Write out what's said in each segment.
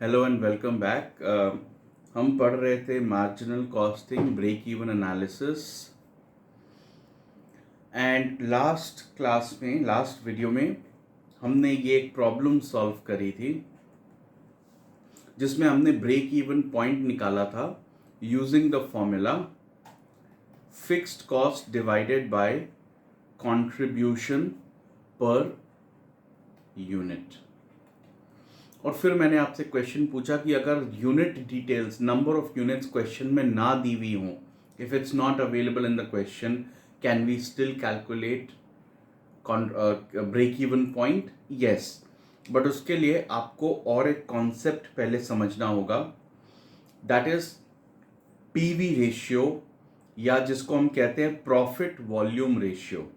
Hello and welcome back. हम पढ़ रहे थे marginal costing, break even analysis and last video में हमने ये एक प्रॉब्लम सॉल्व करी थी जिसमें हमने ब्रेक इवन पॉइंट निकाला था using the formula fixed cost divided by contribution per unit. और फिर मैंने आपसे क्वेश्चन पूछा कि अगर unit details, number of units question में ना दी हुई हों, if it's not available in the question, can we still calculate break even point? Yes, but उसके लिए आपको और एक कॉन्सेप्ट पहले समझना होगा, दैट इज पीवी रेशियो, या जिसको हम कहते हैं प्रॉफिट वॉल्यूम रेशियो।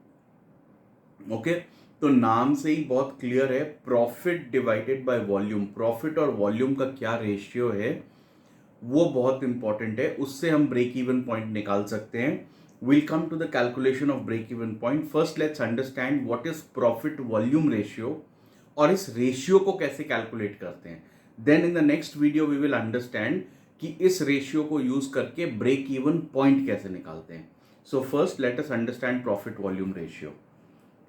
ओके, तो नाम से ही बहुत क्लियर है, profit divided by volume. Profit और वॉल्यूम का क्या रेशियो है वो बहुत इंपॉर्टेंट है, उससे हम ब्रेक इवन पॉइंट निकाल सकते हैं। Will come to the calculation of break even point. First let's understand what is profit volume ratio और इस रेशियो को कैसे कैलकुलेट करते हैं। Then in the next video we will understand कि इस रेशियो को यूज करके ब्रेक इवन पॉइंट कैसे निकालते हैं। So first let us understand profit volume ratio.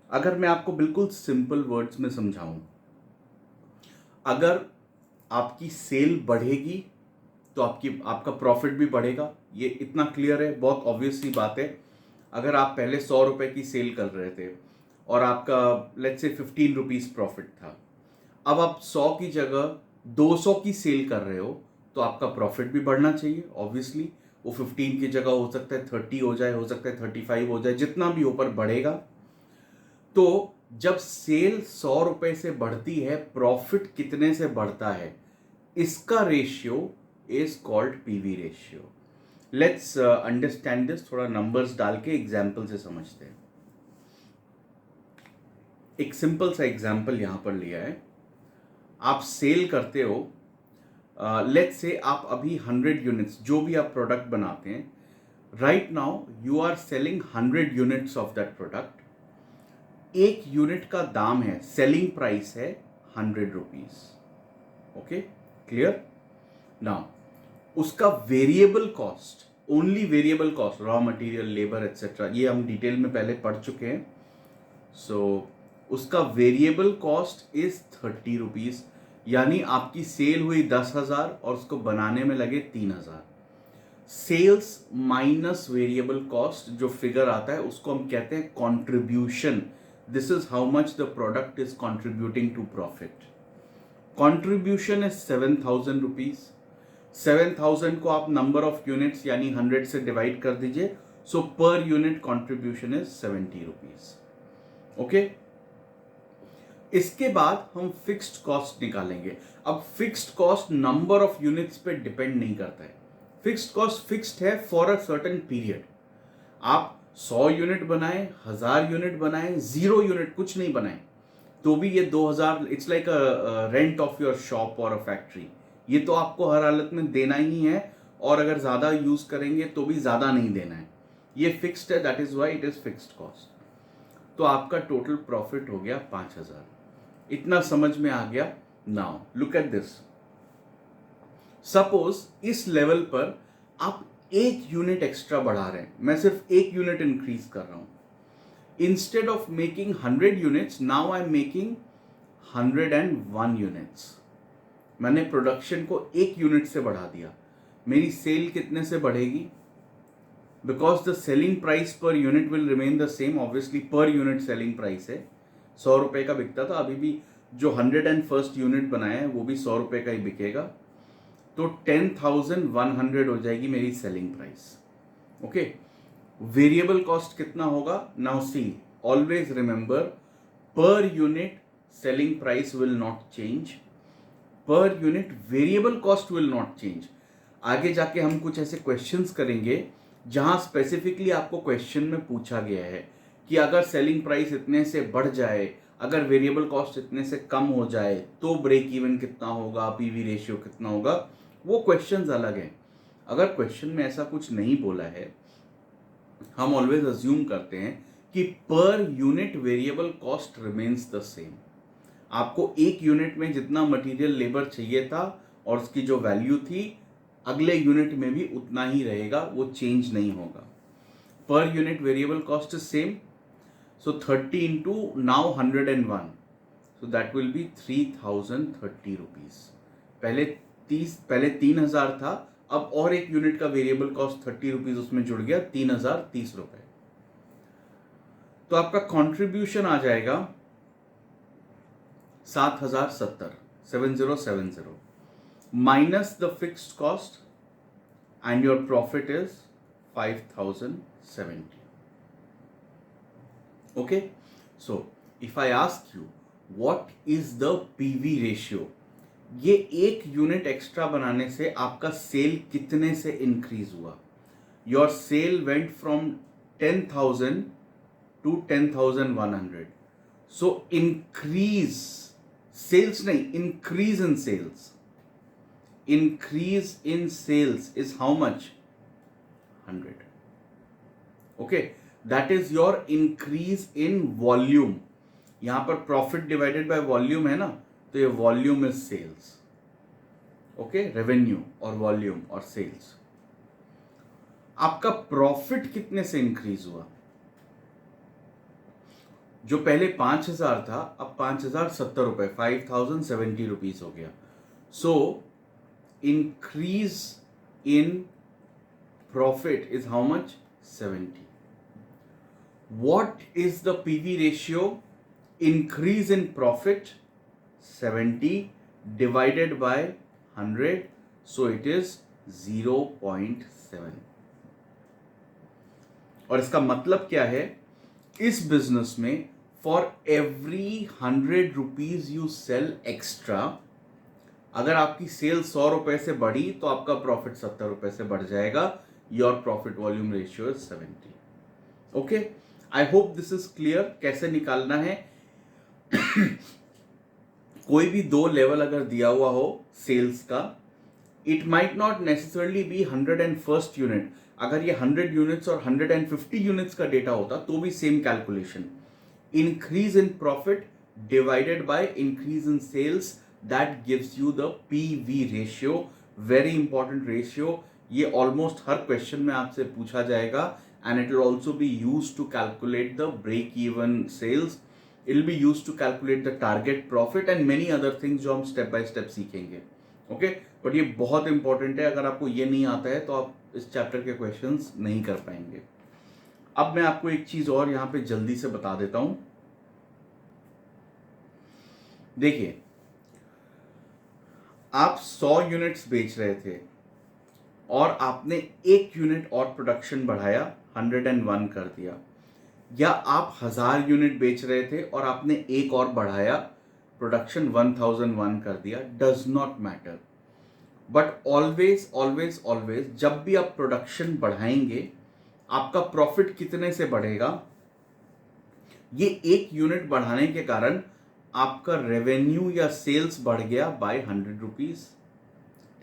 अगर मैं आपको बिल्कुल सिंपल वर्ड्स में समझाऊं, अगर आपकी सेल बढ़ेगी तो आपका प्रॉफिट भी बढ़ेगा। ये इतना क्लियर है, बहुत ऑब्वियस सी बात है। अगर आप पहले 100 रुपए की सेल कर रहे थे और आपका लेट्स से 15 रुपीज प्रॉफिट था, अब आप 100 की जगह 200 की सेल कर रहे हो तो आपका प्रॉफिट भी बढ़ना चाहिए ऑब्वियसली। वो 15 की जगह हो सकता है 30 हो जाए, हो सकता है 35 हो जाए, जितना भी ऊपर बढ़ेगा। तो जब सेल 100 रुपए से बढ़ती है, प्रॉफिट कितने से बढ़ता है, इसका ratio is called PV ratio. Let's understand this, थोड़ा नंबर्स डाल के एग्जाम्पल से समझते हैं। एक सिंपल सा एग्जाम्पल यहां पर लिया है। आप सेल करते हो, लेट्स से आप अभी 100 यूनिट्स, जो भी आप प्रोडक्ट बनाते हैं, right now you are selling 100 units of that product. एक यूनिट का दाम है, सेलिंग प्राइस है 100 रुपीज। Okay, clear? नाउ उसका variable cost, only variable cost, raw material, labour etcetera, ये हम डिटेल में पहले पढ़ चुके हैं। सो उसका वेरिएबल कॉस्ट इज 30 रुपीज, यानी आपकी सेल हुई 10,000 और उसको बनाने में लगे 3,000। सेल्स माइनस वेरिएबल कॉस्ट जो फिगर आता है उसको हम कहते हैं contribution. This is how much the product is contributing to profit. Contribution is 7,000 rupees. 7,000 को आप नंबर ऑफ यूनिट्स यानी 100 से डिवाइड कर दीजिए, so per unit contribution is 70 rupees. Okay, इसके बाद हम फिक्स्ड कॉस्ट निकालेंगे। अब fixed cost number of units पे डिपेंड नहीं करता है। फिक्स्ड कॉस्ट फिक्स्ड है फॉर अ सर्टेन पीरियड। आप 100 यूनिट बनाए, 1000 यूनिट बनाए, 0 यूनिट कुछ नहीं बनाए, तो भी ये 2000, it's like a rent of your shop और अ फैक्ट्री। ये तो आपको हर हालत में देना ही है, और अगर ज्यादा यूज करेंगे तो भी ज्यादा नहीं देना है। ये फिक्स्ड है, that is why it is fixed cost. तो आपका टोटल प्रॉफिट हो गया 5,000। इतना समझ में आ गया? Now look at this. Suppose इस लेवल पर आप एक यूनिट एक्स्ट्रा बढ़ा रहे हैं, मैं सिर्फ एक यूनिट इंक्रीज कर रहा हूं। Instead of making 100 units, now I am making 101 units. मैंने प्रोडक्शन को एक यूनिट से बढ़ा दिया। मेरी सेल कितने से बढ़ेगी? Because the selling price per unit will remain the same, obviously per unit selling price है। 100 रुपए का बिकता था, अभी भी जो 101st यूनिट बनाया है वो भी 100 रुपए का ही बिकेगा। तो 10,100 हो जाएगी मेरी selling price. Okay, variable cost कितना होगा? Now see, always remember, per unit selling price will not change, पर unit variable cost will not change. आगे जाके हम कुछ ऐसे क्वेश्चंस करेंगे जहां स्पेसिफिकली आपको क्वेश्चन में पूछा गया है कि अगर सेलिंग प्राइस इतने से बढ़ जाए, अगर वेरिएबल कॉस्ट इतने से कम हो जाए तो ब्रेक इवन कितना होगा, पीवी रेशियो कितना होगा। वो क्वेश्चंस अलग हैं। अगर क्वेश्चन में ऐसा कुछ नहीं बोला है, हम ऑलवेज अज्यूम करते हैं कि पर unit variable cost remains the same. आपको एक यूनिट में जितना मटेरियल लेबर चाहिए था और उसकी जो वैल्यू थी अगले यूनिट में भी उतना ही रहेगा, वो चेंज नहीं होगा. पर unit variable cost is same. So 30 into now 101. So that will be 3030 rupees. पहले 3000 था, अब और एक यूनिट का वेरिएबल कॉस्ट 30 रुपीज उसमें जुड़ गया, 3030 रुपए. तो आपका कंट्रीब्यूशन आ जाएगा 7070 minus the fixed cost and your profit is 5070. Okay, so if I ask you what is the PV ratio, ये एक यूनिट एक्स्ट्रा बनाने से आपका सेल कितने से इंक्रीज हुआ? Your sale went from 10,000 to 10,100. So increase sales नहीं, increase in sales. Increase in sales is how much? 100. Okay, that is your increase in volume. यहां पर प्रॉफिट डिवाइडेड बाय वॉल्यूम है ना, तो ये volume is sales. Okay, revenue और volume और sales. आपका प्रॉफिट कितने से इंक्रीज हुआ? जो पहले 5,000 था, अब 5,070 रुपए, 5,070 रुपीज हो गया. So increase in profit is how much? 70. What is the PV ratio? Increase in profit 70 divided by 100, so it is 0.7. और इसका मतलब क्या है? इस बिजनेस में for every 100 rupees you sell extra, अगर आपकी सेल 100 रुपए से बढ़ी तो आपका प्रॉफिट 70 रुपए से बढ़ जाएगा. Your profit volume ratio is 70. Okay, I hope this is clear. कैसे निकालना है? कोई भी दो लेवल अगर दिया हुआ हो सेल्स का, it might not necessarily be 101st unit. अगर ये 100 यूनिट्स और 150 यूनिट्स का डेटा होता तो भी same calculation. Increase in profit divided by increase in sales, that gives you the PV ratio. Very important ratio. ये ऑलमोस्ट हर क्वेश्चन में आपसे पूछा जाएगा. And it will also be used to calculate the break-even sales. It will be used to calculate the target profit and many other things जो हम step by step सीखेंगे. Okay? But ये बहुत important है. अगर आपको ये नहीं आता है तो आप इस चैप्टर के क्वेश्चंस नहीं कर पाएंगे. अब मैं आपको एक चीज और यहाँ पे जल्दी से बता देता हूँ. देखिए, आप 100 यूनिट्स बेच रहे थे और आपने एक यूनिट और प्रोडक्शन बढ़ाया, 101 कर दिया. या आप 1000 यूनिट बेच रहे थे और आपने एक और बढ़ाया, प्रोडक्शन 1001 कर दिया. Does not matter. But always always always जब भी आप प्रोडक्शन बढ़ाएंगे, आपका प्रॉफिट कितने से बढ़ेगा? ये एक यूनिट बढ़ाने के कारण आपका रेवेन्यू या सेल्स बढ़ गया बाय 100 रुपीज.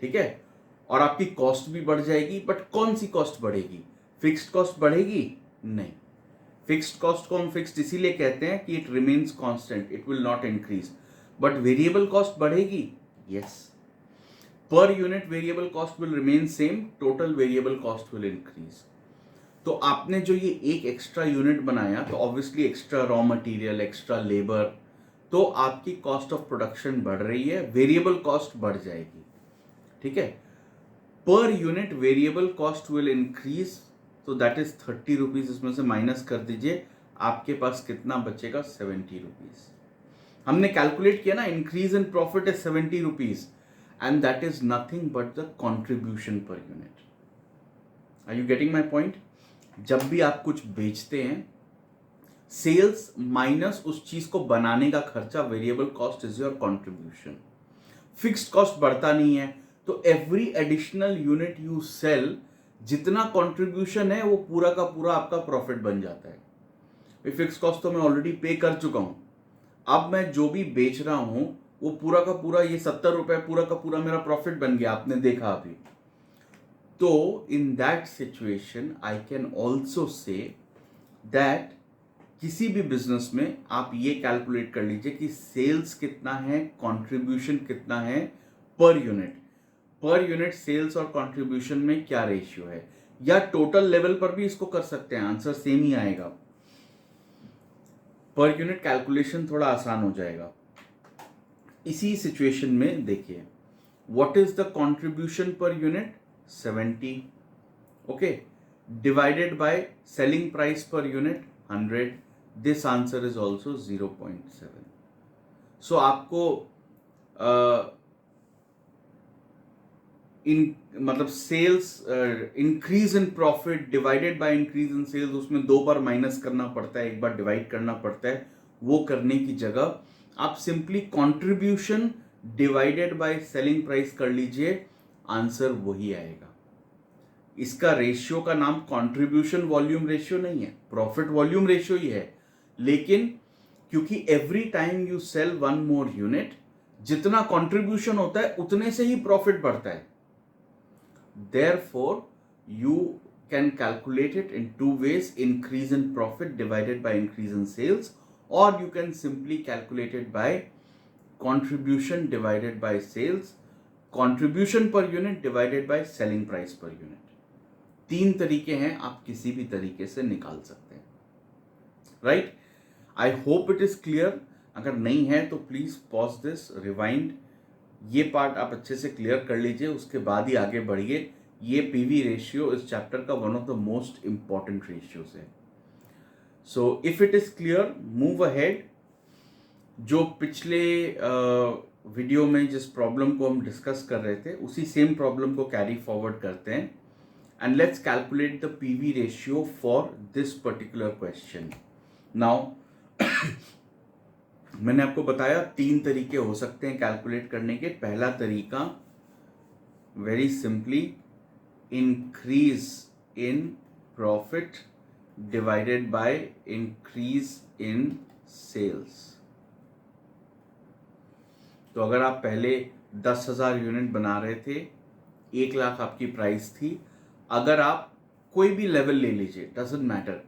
ठीक है, और आपकी कॉस्ट भी बढ़ जाएगी. बट कौन सी कॉस्ट बढ़ेगी? फिक्स्ड कॉस्ट बढ़ेगी? नहीं. फिक्स्ड कॉस्ट को हम फिक्स्ड इसीलिए कहते हैं कि it remains constant, it will not increase. But variable cost बढ़ेगी? Yes. Per unit variable cost will remain same, total variable cost will increase. तो आपने जो ये एक एक्स्ट्रा यूनिट बनाया, तो obviously extra raw material, extra labour, तो आपकी कॉस्ट ऑफ प्रोडक्शन बढ़ रही है, वेरिएबल कॉस्ट बढ़ जाएगी. ठीक है. पर unit variable cost will increase, तो दैट इज 30 रुपीज. इसमें से माइनस कर दीजिए, आपके पास कितना बचेगा? 70 रुपीज. हमने कैलकुलेट किया ना, increase in profit is 70 rupees and that is nothing but the contribution per unit. Are you getting my point? जब भी आप कुछ बेचते हैं, सेल्स माइनस उस चीज को बनाने का खर्चा, variable cost is your contribution. Fixed cost बढ़ता नहीं है, तो every additional unit you sell, जितना कंट्रीब्यूशन है वो पूरा का पूरा आपका प्रॉफिट बन जाता है. फिक्स कॉस्ट तो मैं ऑलरेडी पे कर चुका हूं. अब मैं जो भी बेच रहा हूं वो पूरा का पूरा, ये 70 रुपए पूरा का पूरा मेरा प्रॉफिट बन गया. आपने देखा अभी. तो in that situation I can also say that किसी भी बिजनेस में आप ये कैलकुलेट कर लीजिए कि सेल्स कितना है, कंट्रीब्यूशन कितना है per unit. Per unit sales और कंट्रीब्यूशन में क्या रेशियो है, या टोटल लेवल पर भी इसको कर सकते हैं, आंसर सेम ही आएगा। पर यूनिट कैलकुलेशन थोड़ा आसान हो जाएगा। इसी सिचुएशन में देखिए, what is the contribution per unit 70, okay, divided by selling price per unit 100, this answer is also 0.7। So आपको मतलब sales increase in profit divided by increase in sales, उसमें 2 बार माइनस करना पड़ता है, 1 बार डिवाइड करना पड़ता है। वो करने की जगह आप simply contribution divided by selling price कर लीजिए, आंसर वही आएगा। इसका रेशियो का नाम कंट्रीब्यूशन वॉल्यूम रेशियो नहीं है, प्रॉफिट वॉल्यूम रेशियो ही है, लेकिन क्योंकि every time you sell 1 more unit, जितना कंट्रीब्यूशन होता है उतने से ही प्रॉफिट बढ़ता है। Therefore, you can calculate it in 2 ways: increase in profit divided by increase in sales, or you can simply calculate it by contribution divided by sales, contribution per unit divided by selling price per unit। 3 तरीके हैं, आप किसी भी तरीके से निकाल सकते हैं, right? I hope it is clear. अगर नहीं है तो प्लीज पॉज दिस, रिवाइंड, ये पार्ट आप अच्छे से क्लियर कर लीजिए, उसके बाद ही आगे बढ़िए। ये पीवी रेशियो इस चैप्टर का one of the most important ratios है। So if it is clear, move ahead. जो पिछले वीडियो में जिस प्रॉब्लम को हम डिस्कस कर रहे थे, उसी सेम प्रॉब्लम को कैरी फॉरवर्ड करते हैं, and let's calculate the PV ratio for this particular question. Now मैंने आपको बताया 3 तरीके हो सकते हैं कैलकुलेट करने के। पहला तरीका, very simply, increase in profit divided by increase in sales. तो अगर आप पहले 10,000 यूनिट बना रहे थे, 1 लाख आपकी प्राइस थी, अगर आप कोई भी लेवल ले लीजिए, डजंट मैटर,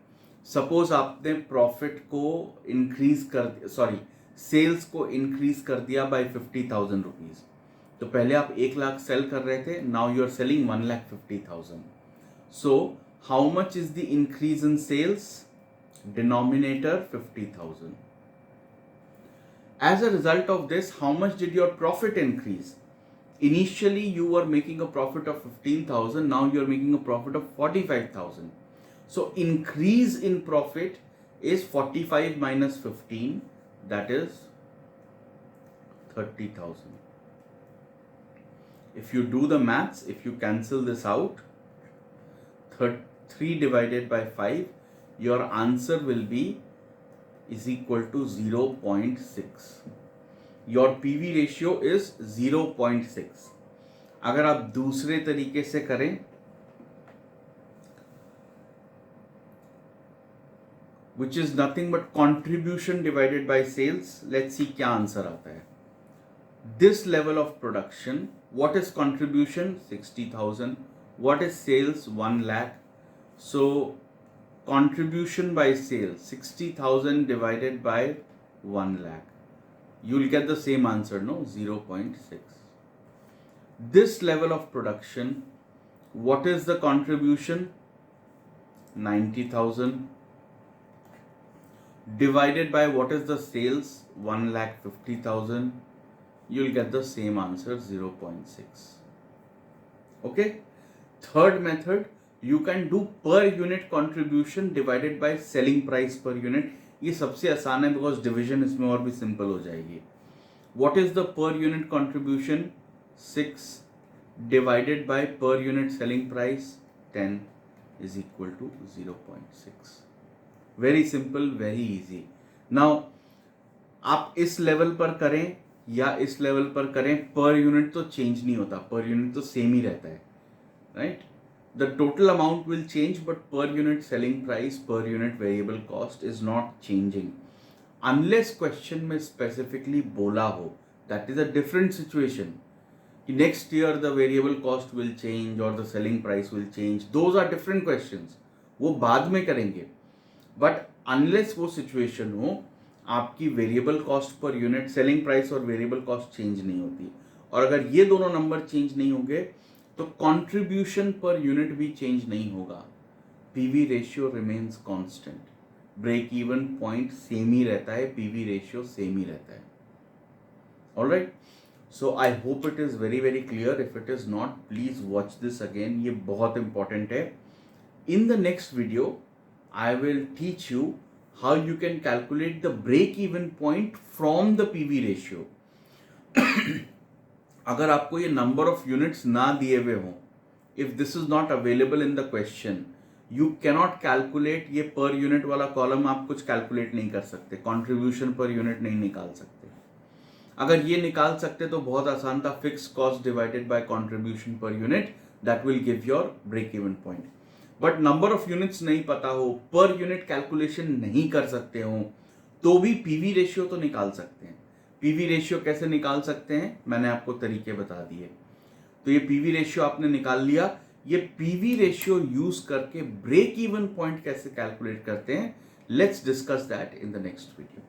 सपोज आपने प्रॉफिट को इंक्रीज कर, सॉरी, सेल्स को इंक्रीज कर दिया बाय 50,000 रुपीज। तो पहले आप 1 लाख सेल कर रहे थे, now you are selling 1,50,000। So how much is the increase in sales? Denominator 50,000। As a result of this, how much did your profit increase? Initially, you were making a profit of 15,000. Now you are making a profit of 45,000. So increase in profit is 45 minus 15. That is 30,000. If you do the maths, if you cancel this out, 3 divided by 5, your answer will be is equal to 0.6. Your PV ratio is 0.6. अगर आप दूसरे तरीके से करें, which is nothing but contribution divided by sales, let's see क्या answer आता है। This level of production, what is contribution? 60,000. What is sales? 1 lakh. So contribution by sales, 60,000 divided by 1 lakh. You will get the same answer, no? 0.6. This level of production, what is the contribution? 90,000. Divided by what is the sales? 1,50,000. You will get the same answer, 0.6. Okay? Third method, you can do per unit contribution divided by selling price per unit. ये सबसे आसान है because division इसमें और भी simple हो जाएगी. What is the per unit contribution? 6 divided by per unit selling price 10 is equal to 0.6. Very simple, very easy. Now आप इस लेवल पर करें या इस लेवल पर करें, पर यूनिट तो चेंज नहीं होता, पर यूनिट तो सेम ही रहता है, right? The total amount will change, but per unit selling price, per unit variable cost is not changing. Unless question में specifically बोला हो, that is a different situation. Next year the variable cost will change or the selling price will change. Those are different questions. वो बाद में करेंगे. But unless वो situation हो, आपकी variable cost per unit, selling price और variable cost change नहीं होती. और अगर ये दोनों नंबर चेंज नहीं होंगे तो कंट्रीब्यूशन पर यूनिट भी चेंज नहीं होगा, PV ratio remains constant, break even point same ही रहता है, पीवी रेशियो सेम ही रहता है। Alright, so I hope it is very very clear. If it is not, please watch this again, ये बहुत इंपॉर्टेंट है। In the next video I will teach you how you can calculate the break-even point from the PV ratio. अगर आपको ये number of units ना दिए हुए हों, if this is not available in the question, you cannot calculate ये per unit वाला column आप कुछ calculate नहीं कर सकते, contribution per unit नहीं निकाल सकते। अगर ये निकाल सकते तो बहुत आसान था, fixed cost divided by contribution per unit, that will give your break-even point. But number of units नहीं पता हो, पर यूनिट कैलकुलेशन नहीं कर सकते हो, तो भी पीवी रेशियो तो निकाल सकते हैं। पीवी रेशियो कैसे निकाल सकते हैं, मैंने आपको तरीके बता दिए। तो ये पीवी रेशियो आपने निकाल लिया। ये पीवी रेशियो यूज करके ब्रेक इवन पॉइंट कैसे कैलकुलेट करते हैं, let's discuss that in the next video.